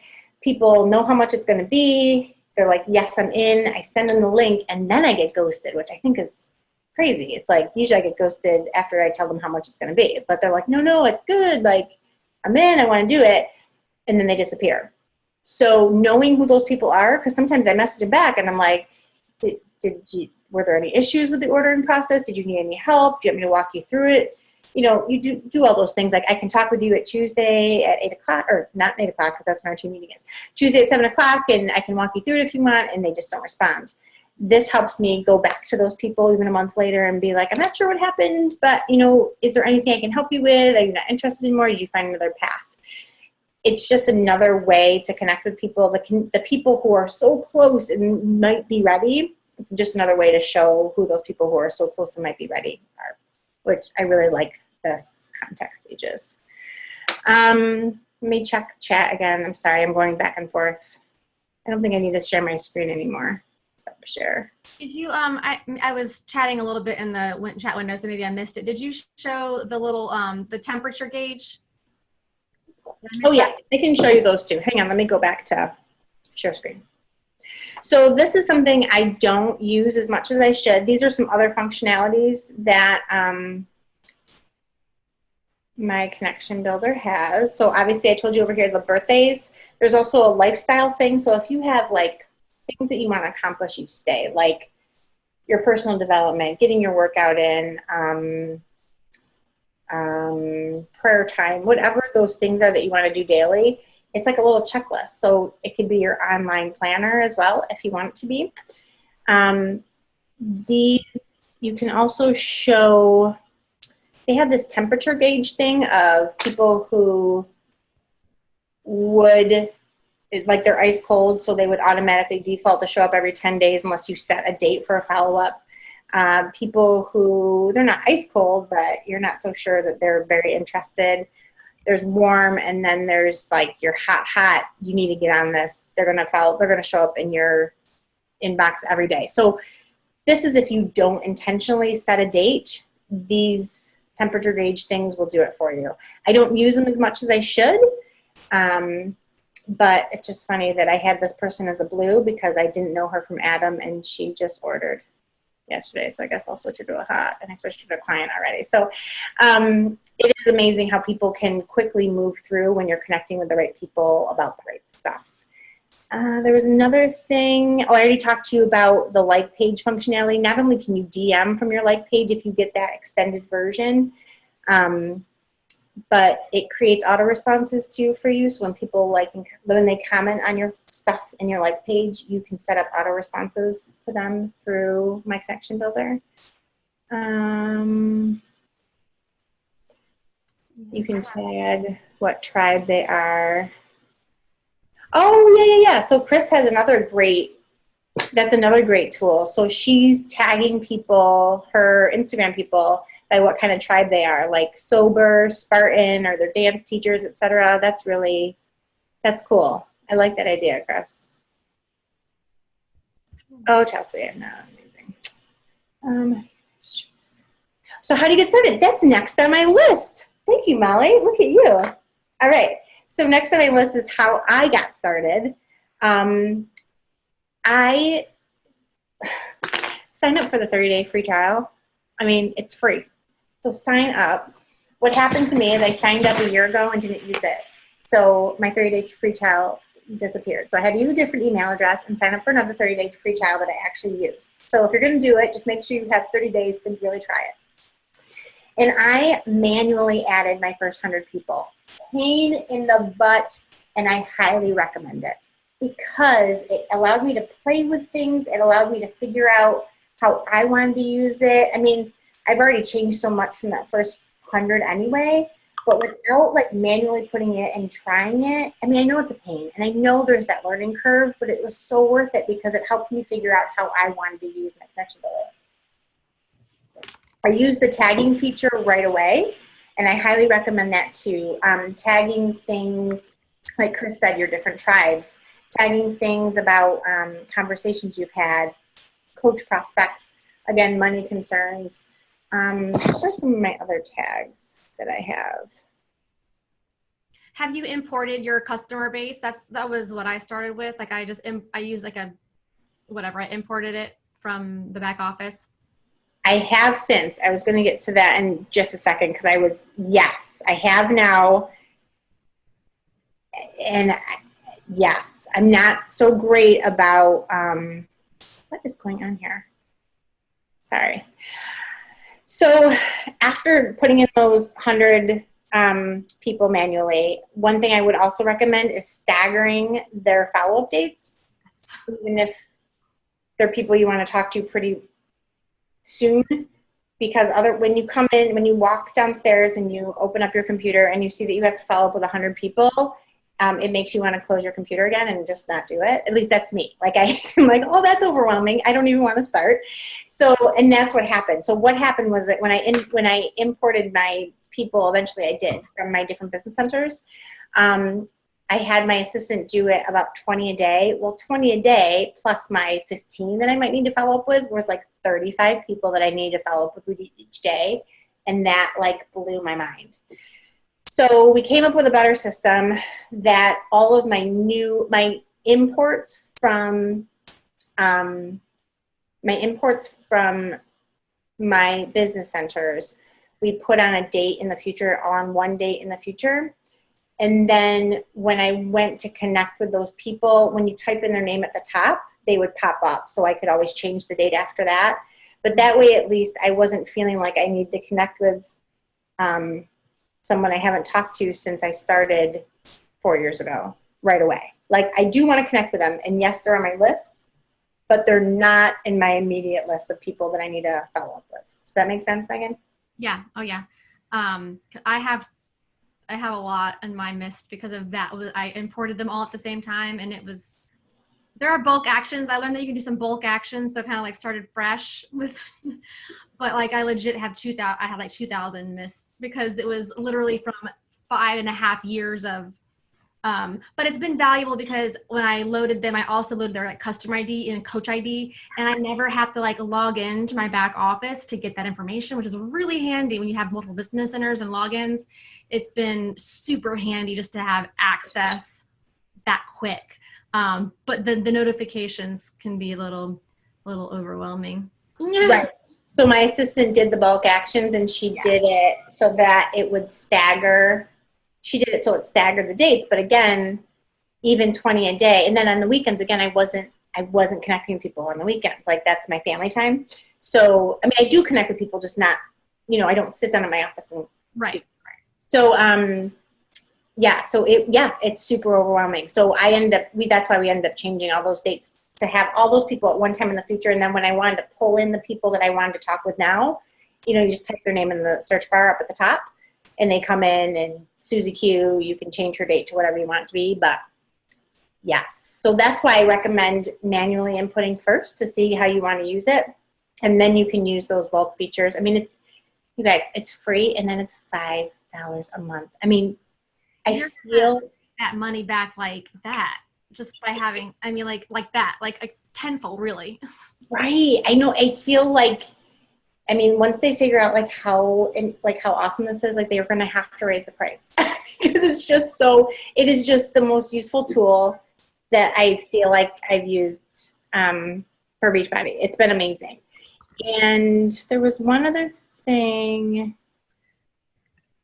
People know how much it's going to be. They're like, yes, I'm in. I send them the link, and then I get ghosted, which I think is crazy. It's like, usually I get ghosted after I tell them how much it's going to be. But they're like, no, it's good. Like, I'm in. I want to do it. And then they disappear. So knowing who those people are, because sometimes I message them back, and I'm like, were there any issues with the ordering process? Did you need any help? Do you want me to walk you through it? You know, you do all those things. Like, I can talk with you at Tuesday at 8 o'clock, or not 8 o'clock, because that's when our team meeting is. Tuesday at 7 o'clock, and I can walk you through it if you want, and they just don't respond. This helps me go back to those people even a month later and be like, I'm not sure what happened, but, you know, is there anything I can help you with? Are you not interested anymore? Did you find another path? it's just another way to connect with people. The people who are so close and might be ready, it's just another way to show who those people who are so close and might be ready are, which I really like this context stages. Let me check chat again. I'm sorry, I'm going back and forth. I don't think I need to share my screen anymore. Stop share. Did you, I was chatting a little bit in the chat window, so maybe I missed it. Did you show the little, the temperature gauge? Oh yeah, I can show you those too. Hang on, let me go back to share screen. So this is something I don't use as much as I should. These are some other functionalities that my connection builder has. So obviously I told you over here the birthdays. There's also a lifestyle thing. So if you have like things that you want to accomplish each day, like your personal development, getting your workout in, prayer time, whatever those things are that you want to do daily, it's like a little checklist. So it could be your online planner as well if you want it to be. These, you can also show, they have this temperature gauge thing of people who would, like they're ice cold, so they would automatically default to show up every 10 days unless you set a date for a follow-up. People who, they're not ice cold, but you're not so sure that they're very interested. There's warm, and then there's like your hot, you need to get on this. They're gonna follow, they're gonna show up in your inbox every day. So this is if you don't intentionally set a date, these temperature gauge things will do it for you. I don't use them as much as I should, but it's just funny that I had this person as a blue because I didn't know her from Adam, and she just ordered yesterday, so I guess I'll switch her to a hot, and I switched her to a client already. So it is amazing how people can quickly move through when you're connecting with the right people about the right stuff. There was another thing, I already talked to you about the like page functionality. Not only can you DM from your like page if you get that extended version, but it creates auto responses too for you. So when people like, when they comment on your stuff in your like page, you can set up auto responses to them through my connection builder. You can tag what tribe they are. Oh yeah. So Chris has another great, that's another great tool. So she's tagging people, her Instagram people, by what kind of tribe they are, like sober, Spartan, or their dance teachers, etc. That's really, that's cool. I like that idea, Chris. Oh, Chelsea, no, amazing. So how do you get started? That's next on my list. Thank you, Molly. Look at you. All right. So next on my list is how I got started. I signed up for the 30-day free trial. I mean, it's free. So sign up. What happened to me is I signed up a year ago and didn't use it. So my 30-day free trial disappeared. So I had to use a different email address and sign up for another 30-day free trial that I actually used. So if you're going to do it, just make sure you have 30 days to really try it. And I manually added my first 100 people. Pain in the butt, and I highly recommend it because it allowed me to play with things. It allowed me to figure out how I wanted to use it. I mean, I've already changed so much from that first 100 anyway, but without like manually putting it and trying it, I mean, I know it's a pain and I know there's that learning curve, but it was so worth it because it helped me figure out how I wanted to use my connection builder. I used the tagging feature right away, and I highly recommend that too. Tagging things, like Chris said, your different tribes, tagging things about conversations you've had, coach prospects, again, money concerns. What are some of my other tags that I have? Have you imported your customer base? That was what I started with. Like I used like a, whatever, I imported it from the back office. I have since. I was going to get to that in just a second because yes, I have now. And yes, I'm not so great about, what is going on here? Sorry. So after putting in those 100 people manually, one thing I would also recommend is staggering their follow-up dates, even if they're people you want to talk to pretty soon, because when you come in, when you walk downstairs and you open up your computer and you see that you have to follow up with 100 people, it makes you want to close your computer again and just not do it. At least that's me. Like I'm like, oh, that's overwhelming. I don't even want to start. So, and that's what happened. So what happened was that when I imported my people, eventually I did, from my different business centers, I had my assistant do it about 20 a day. Well, 20 a day plus my 15 that I might need to follow up with was like 35 people that I needed to follow up with each day. And that like blew my mind. So we came up with a better system that all of my imports from my business centers, we put on a date in the future, on one date in the future. And then when I went to connect with those people, when you type in their name at the top, they would pop up. So I could always change the date after that. But that way, at least, I wasn't feeling like I need to connect with someone I haven't talked to since I started 4 years ago right away. Like, I do want to connect with them. And yes, they're on my list, but they're not in my immediate list of people that I need to follow up with. Does that make sense, Megan? Yeah. Oh, yeah. I have a lot in my list because of that. I imported them all at the same time, and there are bulk actions. I learned that you can do some bulk actions, so kind of like started fresh with, but like I legit have 2,000. I had like 2,000 missed because it was literally from 5.5 years of. But it's been valuable because when I loaded them, I also loaded their like customer ID and coach ID, and I never have to like log in to my back office to get that information, which is really handy when you have multiple business centers and logins. It's been super handy just to have access that quick. But the notifications can be a little overwhelming. Right. So my assistant did the bulk actions, and she did it so that it would stagger. She did it so it staggered the dates, but again, even 20 a day. And then on the weekends, again, I wasn't connecting with people on the weekends. Like, that's my family time. So, I mean, I do connect with people, just not, I don't sit down in my office and right. So, it's super overwhelming. So that's why we ended up changing all those dates to have all those people at one time in the future. And then when I wanted to pull in the people that I wanted to talk with now, you just type their name in the search bar up at the top, and they come in, and Susie Q, you can change her date to whatever you want it to be. But yes, so that's why I recommend manually inputting first to see how you want to use it. And then you can use those bulk features. I mean, you guys, it's free, and then it's $5 a month. I mean, I feel that money back like that just by having, I mean, like that, like tenfold, really. Right. I know. I feel like, I mean, once they figure out how awesome this is, like, they're going to have to raise the price because it is just the most useful tool that I feel like I've used for Beachbody. It's been amazing. And there was one other thing.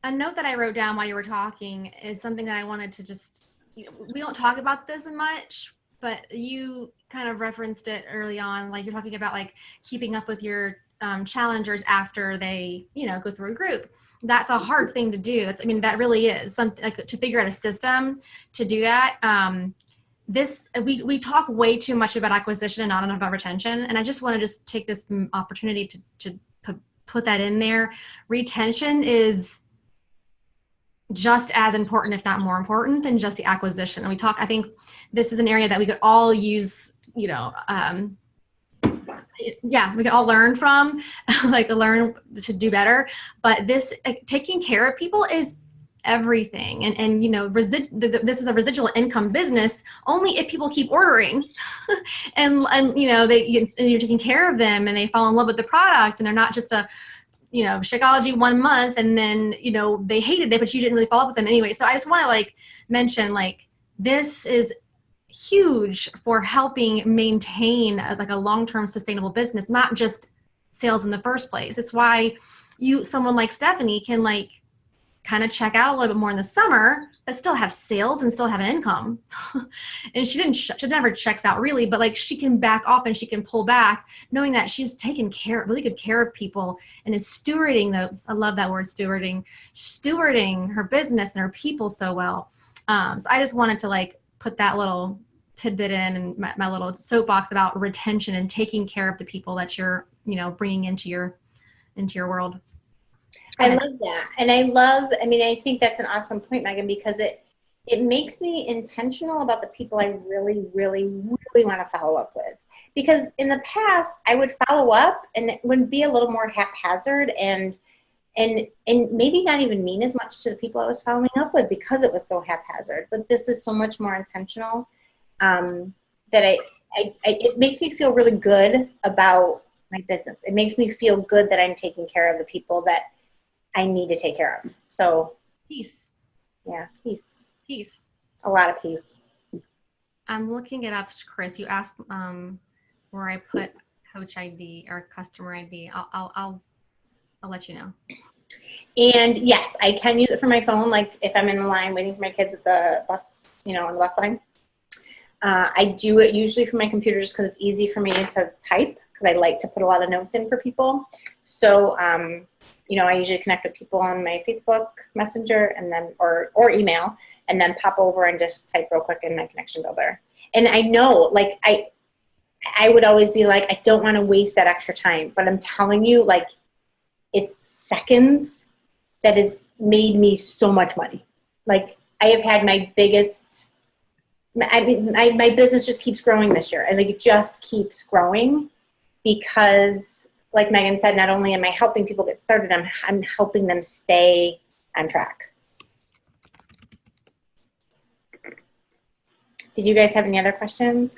A note that I wrote down while you were talking is something that I wanted to just, we don't talk about this much, but you kind of referenced it early on. Like, you're talking about like keeping up with your challengers after they, go through a group. That's a hard thing to do. That really is something like, to figure out a system to do that. We talk way too much about acquisition and not enough about retention. And I just want to take this opportunity to put that in there. Retention is just as important, if not more important, than just the acquisition. And I think this is an area that we could all use, we can all learn from, learn to do better. But this, taking care of people is everything. And this is a residual income business only if people keep ordering and you're taking care of them and they fall in love with the product, and they're not just a, Shakeology 1 month and then, they hated it, but you didn't really follow up with them anyway. So I just want to mention, this is huge for helping maintain a long-term sustainable business, not just sales in the first place. It's why someone like Stephanie can kind of check out a little bit more in the summer, but still have sales and still have an income. And she never checks out really, but she can back off and she can pull back knowing that she's taken really good care of people and is stewarding those. I love that word, stewarding her business and her people so well. So I just wanted to put that little tidbit in and my little soapbox about retention and taking care of the people that you're, bringing into your world. I love that. And I think that's an awesome point, Megan, because it makes me intentional about the people I really, really, really want to follow up with. Because in the past, I would follow up and it would be a little more haphazard and maybe not even mean as much to the people I was following up with because it was so haphazard. But this is so much more intentional that it makes me feel really good about my business. It makes me feel good that I'm taking care of the people that I need to take care of. So Peace. yeah, peace. Peace. A lot of peace. I'm looking it up, Chris. You asked where I put Coach ID or customer ID. I'll let you know. And yes, I can use it for my phone. Like if I'm in the line waiting for my kids at the bus, on the bus line. I do it usually from my computer just because it's easy for me to type because I like to put a lot of notes in for people. So, I usually connect with people on my Facebook Messenger and then or email and then pop over and just type real quick in my connection builder. And I know, like, I would always be like, I don't want to waste that extra time. But I'm telling you, like, it's seconds that has made me so much money. Like, I have had my biggest, my business just keeps growing this year. And, like, it just keeps growing because, like Megan said, not only am I helping people get started, I'm helping them stay on track. Did you guys have any other questions?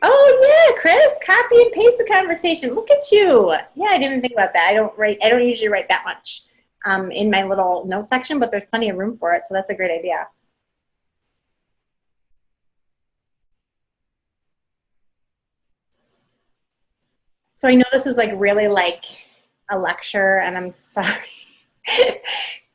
Oh yeah, Chris, copy and paste the conversation. Look at you. Yeah, I didn't even think about that. I don't usually write that much in my little note section, but there's plenty of room for it, so that's a great idea. So I know this was like really like a lecture, and I'm sorry.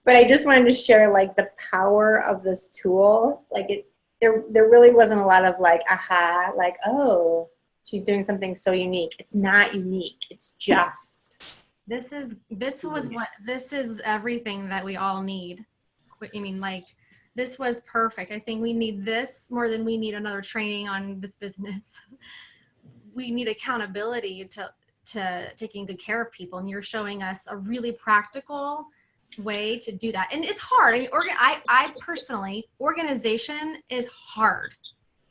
But I just wanted to share like the power of this tool. Like there really wasn't a lot of like, aha, like, oh, she's doing something so unique. It's not unique. It's just. This is everything that we all need. I mean, like, this was perfect. I think we need this more than we need another training on this business. We need accountability to taking good care of people. And you're showing us a really practical way to do that. And it's hard. I mean, I personally, organization is hard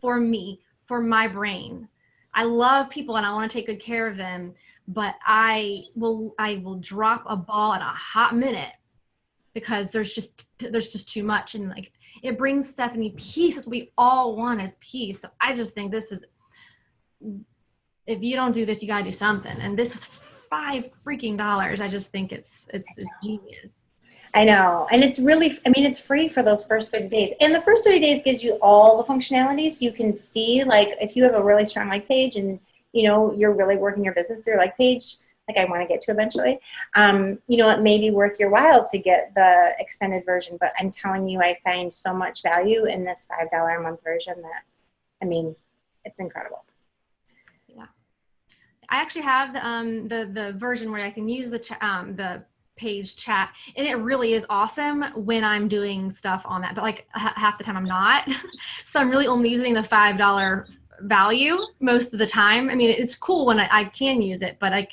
for me, for my brain. I love people and I want to take good care of them, but I will drop a ball in a hot minute because there's just too much. And like, it brings Stephanie peace, as we all want is peace. So I just think this is, if you don't do this, you gotta do something. And this is $5 freaking. I just think it's genius. I know. And it's really, I mean, it's free for those first 30 days. And the first 30 days gives you all the functionality. So you can see, like, if you have a really strong like page and, you're really working your business through your like page, like I want to get to eventually, it may be worth your while to get the extended version. But I'm telling you, I find so much value in this $5 a month version that, I mean, it's incredible. Yeah. I actually have the version where I can use the page chat, and it really is awesome when I'm doing stuff on that, but like half the time I'm not. So I'm really only using the $5 value most of the time. I mean, it's cool when I can use it, but like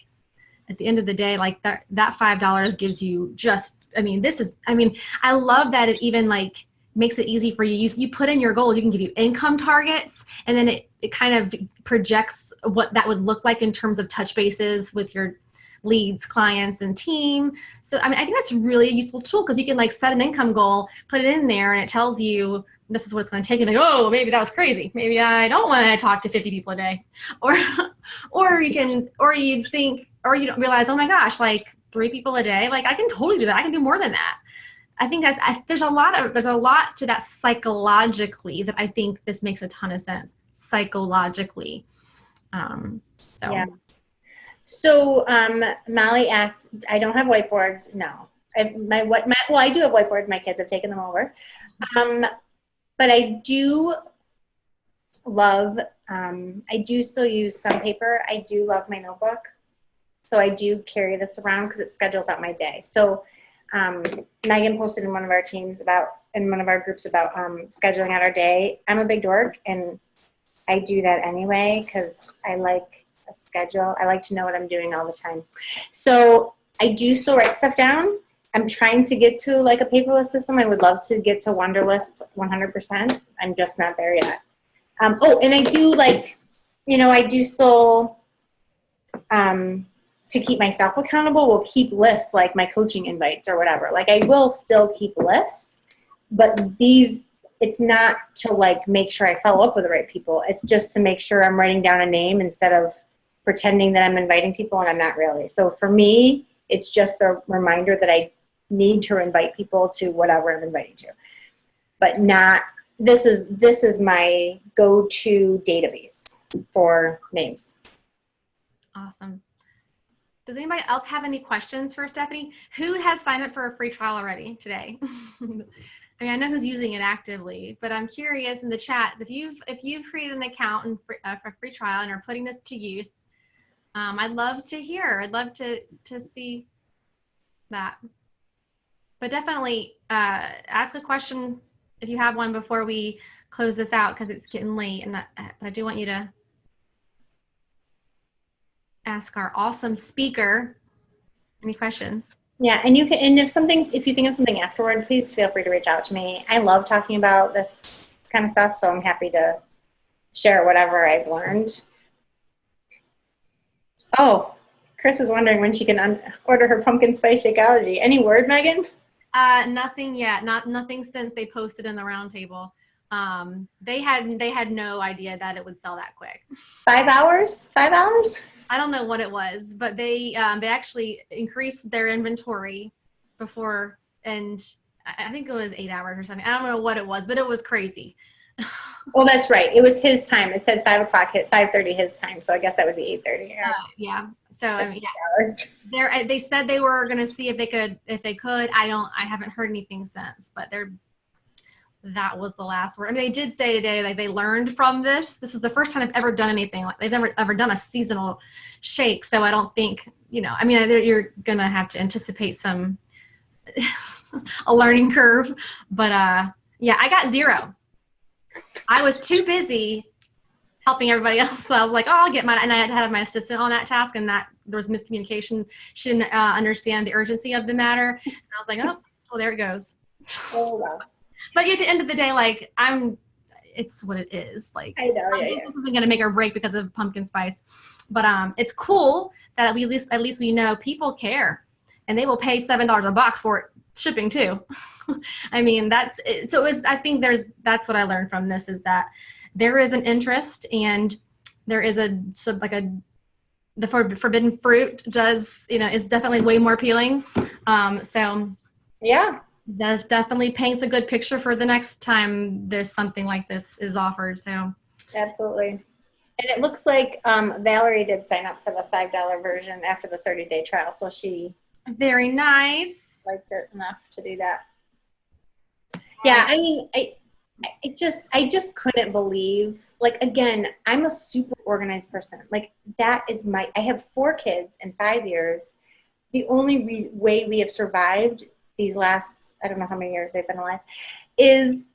at the end of the day, like that $5 gives you just, I love that it even like makes it easy for you. You put in your goals, you can give you income targets, and then it kind of projects what that would look like in terms of touch bases with your leads, clients, and team. So, I think that's really a useful tool because you can like set an income goal, put it in there, and it tells you this is what it's going to take. And like, oh, maybe that was crazy. Maybe I don't want to talk to 50 people a day, or you don't realize, oh my gosh, like 3 people a day, like I can totally do that. I can do more than that. I think there's a lot to that psychologically that I think this makes a ton of sense psychologically. Yeah. So Molly asked, I don't have whiteboards. No, I do have whiteboards. My kids have taken them over. But I do love, I do still use some paper. I do love my notebook. So I do carry this around because it schedules out my day. So Megan posted in one of our groups about scheduling out our day. I'm a big dork and I do that anyway because I like a schedule. I like to know what I'm doing all the time. So I do still write stuff down, I'm trying to get to like a paperless system. I would love to get to Wunderlist 100%. I'm just not there yet. Oh, and I do like, I do still, to keep myself accountable, will keep lists like my coaching invites or whatever. Like I will still keep lists, but it's not to like make sure I follow up with the right people. It's just to make sure I'm writing down a name instead of pretending that I'm inviting people and I'm not really. So for me, it's just a reminder that I need to invite people to whatever I'm inviting to, but not, this is my go-to database for names. Awesome. Does anybody else have any questions for Stephanie? Who has signed up for a free trial already today? I mean, I know who's using it actively, but I'm curious in the chat, if you've created an account and for a free trial and are putting this to use, I'd love to hear. I'd love to see that. But definitely ask a question if you have one before we close this out, because it's getting late, and I do want you to ask our awesome speaker any questions. Yeah, and you can, and if you think of something afterward, please feel free to reach out to me. I love talking about this kind of stuff, so I'm happy to share whatever I've learned. Oh, Chris is wondering when she can order her pumpkin spice Shakeology. Any word, Megan? Nothing yet. Nothing since they posted in the roundtable. They had no idea that it would sell that quick. 5 hours? 5 hours? I don't know what it was, but they actually increased their inventory before, and I think it was 8 hours or something. I don't know what it was, but it was crazy. Well, that's right. It was his time. It said 5 o'clock, 5:30 his time, so I guess that would be 8:30. Yeah. So I mean, yeah. They said they were going to see if they could. I haven't heard anything since, but that was the last word. I mean, they did say today, like, they learned from this. This is the first time I've ever done anything like, they've never ever done a seasonal shake. So I don't think, I mean, you're going to have to anticipate some, a learning curve, but yeah, I got 0. I was too busy helping everybody else. So I was like, oh, I'll get mine. And I had my assistant on that task, and that there was miscommunication. She didn't understand the urgency of the matter. And I was like, oh, there it goes. Oh, wow. But at the end of the day, like, it's what it is. Like, I know, yeah. This isn't going to make or break because of pumpkin spice. But it's cool that at least we know people care, and they will pay $7 a box for it, shipping too. I mean, that's it. So I think that's what I learned from this, is that there is an interest, and there is the forbidden fruit is definitely way more appealing. So yeah. That definitely paints a good picture for the next time there's something like this is offered. So absolutely. And it looks like Valerie did sign up for the $5 version after the 30-day trial. So she very nice. Liked it enough to do that. Yeah, I mean, I just couldn't believe, like, again, I'm a super organized person. Like, that is I have 4 kids in 5 years. The only way we have survived these last, I don't know how many years they've been alive, is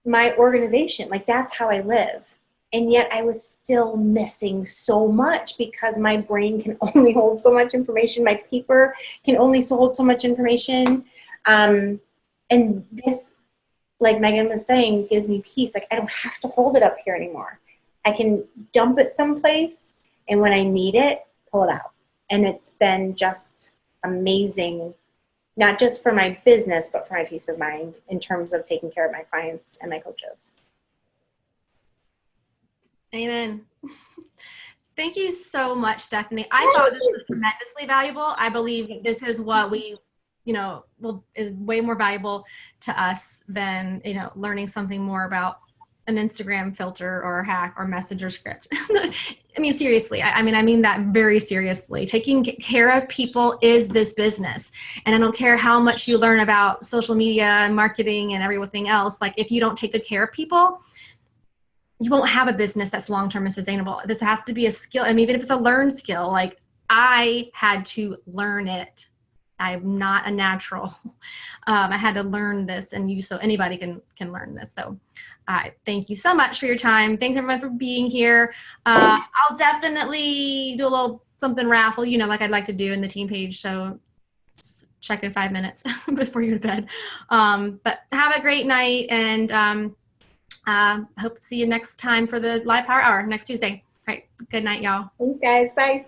my organization. Like, that's how I live. And yet I was still missing so much because my brain can only hold so much information. My paper can only hold so much information. And this, like Megan was saying, gives me peace. Like, I don't have to hold it up here anymore. I can dump it someplace, and when I need it, pull it out. And it's been just amazing, not just for my business, but for my peace of mind in terms of taking care of my clients and my coaches. Amen. Thank you so much, Stephanie. I thought this was tremendously valuable. I believe this is what we, is way more valuable to us than, learning something more about an Instagram filter or hack or messenger script. I mean, seriously, I mean that very seriously. Taking care of people is this business. And I don't care how much you learn about social media and marketing and everything else. Like, if you don't take good care of people, you won't have a business that's long-term and sustainable. This has to be a skill. And even if it's a learned skill, like, I had to learn it. I'm not a natural. I had to learn this, and so anybody can learn this. So thank you so much for your time. Thanks everyone for being here. I'll definitely do a little something raffle, like I'd like to do in the team page. So check in 5 minutes before you go to bed. But have a great night, and hope to see you next time for the Live Power Hour next Tuesday. All right. Good night, y'all. Thanks, guys. Bye.